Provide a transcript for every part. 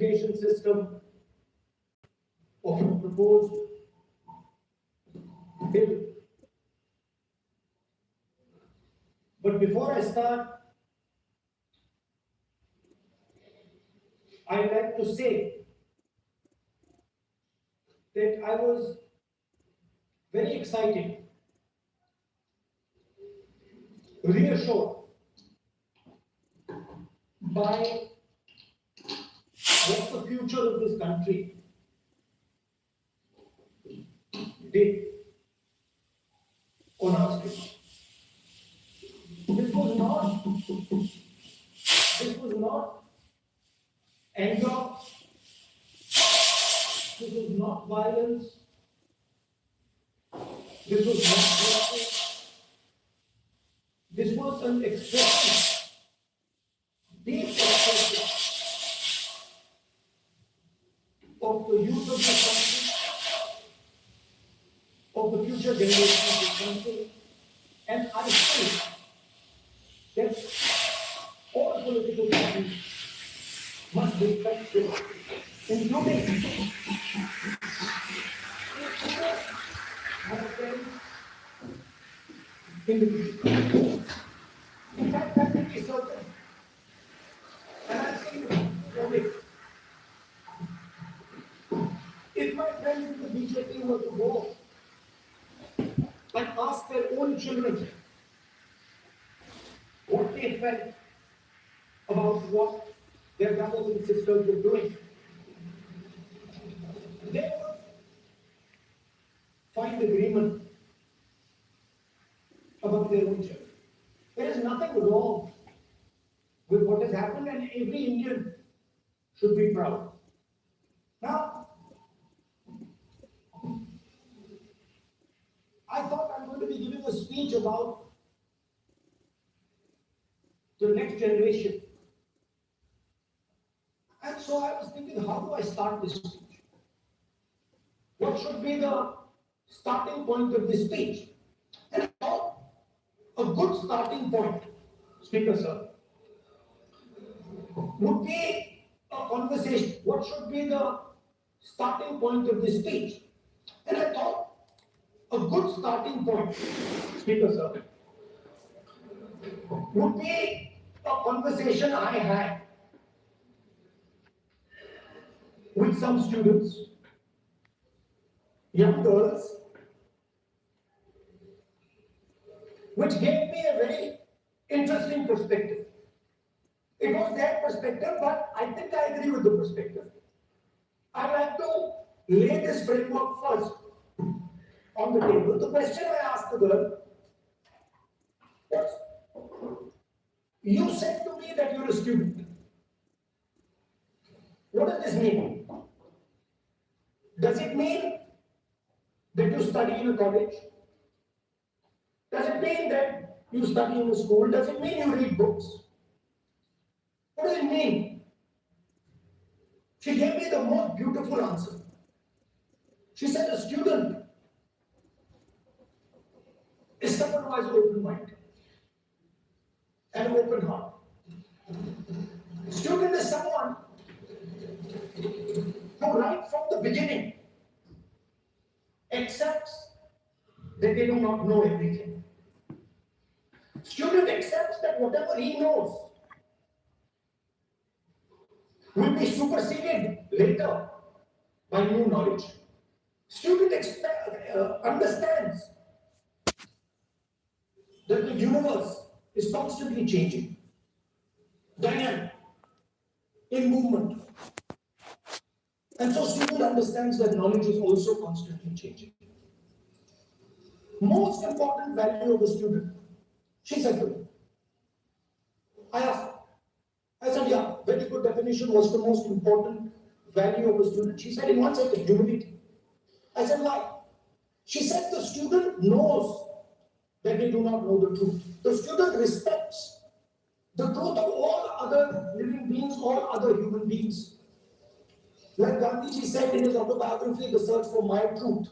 education system of a proposed bill. But before I start, I'd like to say that I was very excited, reassured by what the future of this country did on our streets. This was not anger, this was not violence, this was not violence. This was an expression, deep expression of the youth of this country, of the future generation of this country, and I think that all political parties must respect this, including in the future. In fact, I'm pretty certain, and I've seen it, if my friends in the BJP were to go and ask their own children what they felt about what their brothers and sisters were doing, they would find agreement about their own children. There is nothing wrong with what has happened, and every Indian should be proud. Now, I thought I'm going to be giving a speech about the next generation. And so I was thinking, how do I start this speech? What should be the starting point of this speech? And I thought a good starting point, Speaker Sir, would be a conversation. What should be the starting point of this speech? And I thought a good starting point, Speaker Sir, would be a conversation I had with some students, young girls, which gave me a very interesting perspective. It was their perspective, but I think I agree with the perspective. I'd like to lay this framework first on the table. The question I asked the girl was, you said to me that you're a student. What does this mean? Does it mean that you study in a college? Does it mean that you study in a school? Does it mean you read books? What does it mean? She gave me the most beautiful answer. She said a student is someone who has an open mind and an open heart. A student is someone who right from the beginning accepts that they do not know everything. Student accepts that whatever he knows will be superseded later by new knowledge. Student understands that the universe is constantly changing, dynamic, in movement. And so student understands that knowledge is also constantly changing. Most important value of a student, she said to me. I asked, I said, yeah, very good definition. What's the most important value of a student? She said, in one second, humility. I said, why? She said, the student knows that they do not know the truth. The student respects the truth of all other living beings, all other human beings. Like Gandhiji said in his autobiography, The Search for My Truth.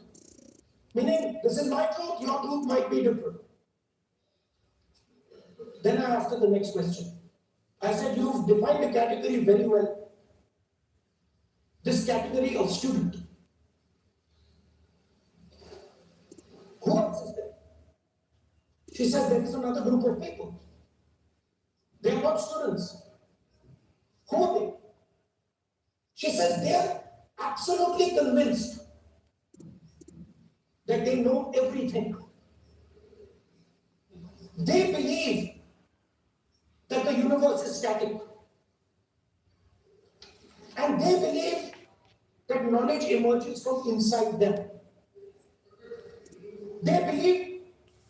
Meaning, this is my truth, your truth might be different. Then I asked her the next question. I said, you've defined a category very well. category of student. Who else is there? She says there is another group of people. They are not students. Who are they? She says they are absolutely convinced that they know everything. They believe that the universe is static. And they believe that knowledge emerges from inside them. They believe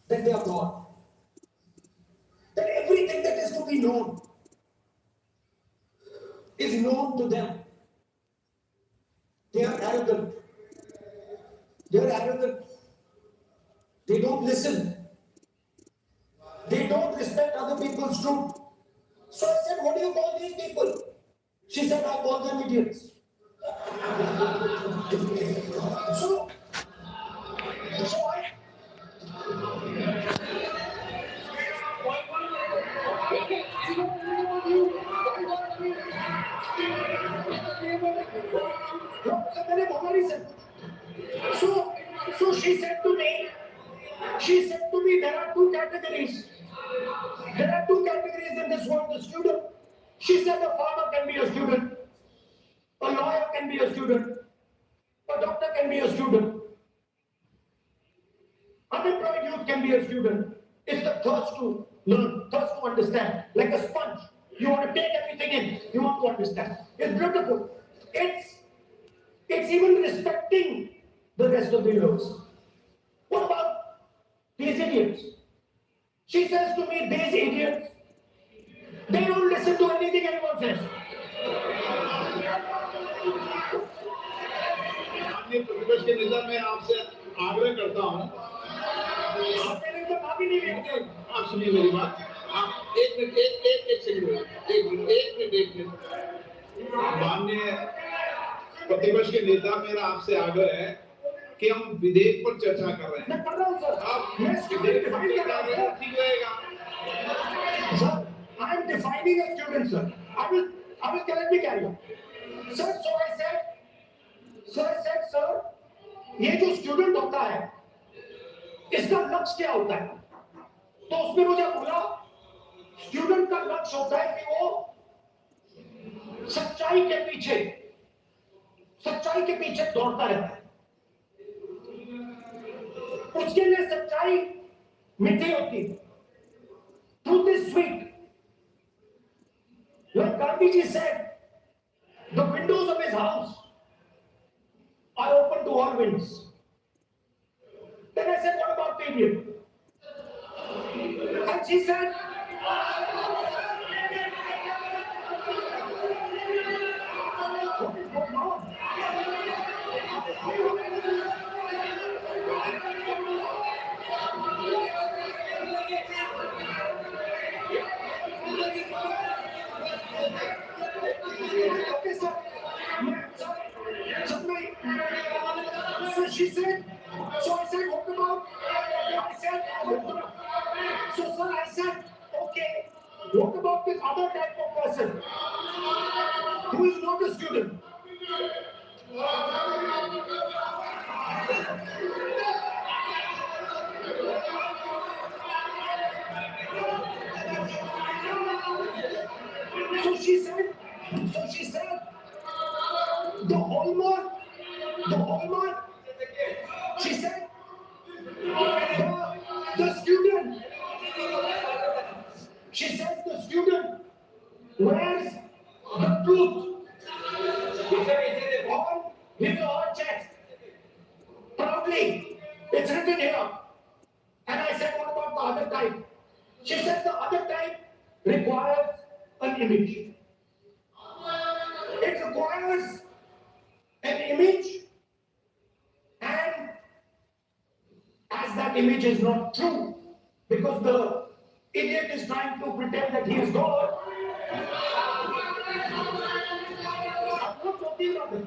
that they are God. That everything that is to be known is known to them. They are arrogant. They are arrogant. They don't listen. They don't respect other people's truth. So I said, what do you call these people? She said, I call them idiots. So she said to me, there are two categories. There are two categories in this world, the student. She said a farmer can be a student, a lawyer can be a student, a doctor can be a student, unemployed youth can be a student. It's the thirst to learn, thirst to understand, like a sponge. You want to take everything in, you want to understand. It's beautiful. It's even respecting the rest of the universe. What about these idiots? She says to me, these idiots, they don't listen to anything anyone says. अपने प्रतिपक्ष के नेता मैं आपसे आग्रह करता हूं आप सुनिए मेरी बात आप एक मिनट माननीय प्रतिपक्ष के नेता मेरा आपसे आग्रह है कि हम विधेयक पर चर्चा कर रहे हैं आप विधेयक ठीक रहेगा sir I am defining a student, sir. I will tell me carry on. Sir, so I said, sir, ये जो स्टूडेंट होता है इसका लक्ष्य क्या होता है तो उसने मुझे बोला स्टूडेंट का लक्ष्य होता है कि वो सच्चाई के पीछे दौड़ता रहता है उसके लिए सच्चाई मीठी होती है truth is sweet. Like Gandhiji said, the windows of his house are open to all winds. Then I said, what about the idiot? And she said, what is going on? Okay, sir. So she said, so I said, what about? So sir, I said, okay, what about this other type of person who is not a student? So she said, the hallmark, she said, the student, she says the student wears the truth on his or her chest. Proudly, it's written here. And I said, what about the other type? She says the other type requires an image. It requires an image, and as that image is not true, because the idiot is trying to pretend that he is God. I'm not talking about it.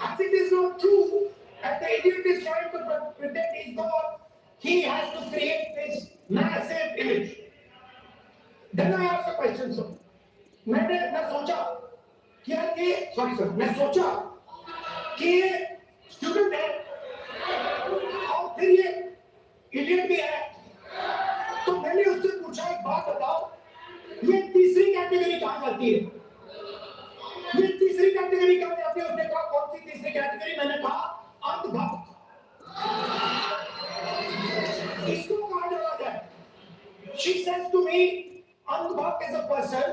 As it is not true, and the idiot is trying to pretend he is God, he has to create this massive image. Then I asked a question, sir. मैं सोचा कि ये student है और फिर ये idiot भी है। तो मैंने उससे पूछा, एक बात बताओ, ये तीसरी कैटेगरी कहां जाती है? ये तीसरी कैटेगरी कहां जाती है? उसने कहा कौन सी तीसरी कैटेगरी? मैंने कहा अंधभक्त। इसको कहां डाला जाए? She says to me, अंधभक्त is a person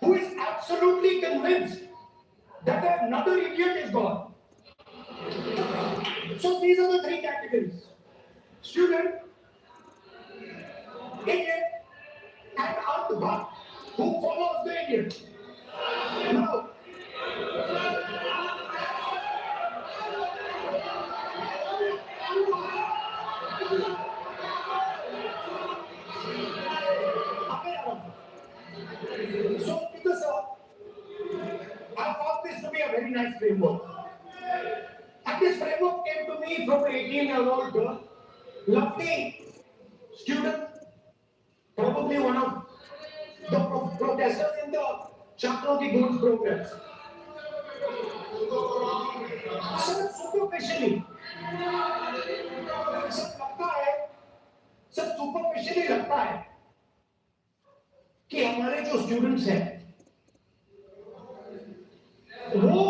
who is absolutely convinced that another idiot is God. So these are the three categories: student, idiot, and अंधभक्त who follows the idiot. Now, so because I found this to be a very nice framework. And this framework came to me from an 18-year-old girl, lovely student, probably one of the protesters in the Chakroti Gunj programs. Sir, superficially, sir superficially लगता है कि हमारे जो students हैं वो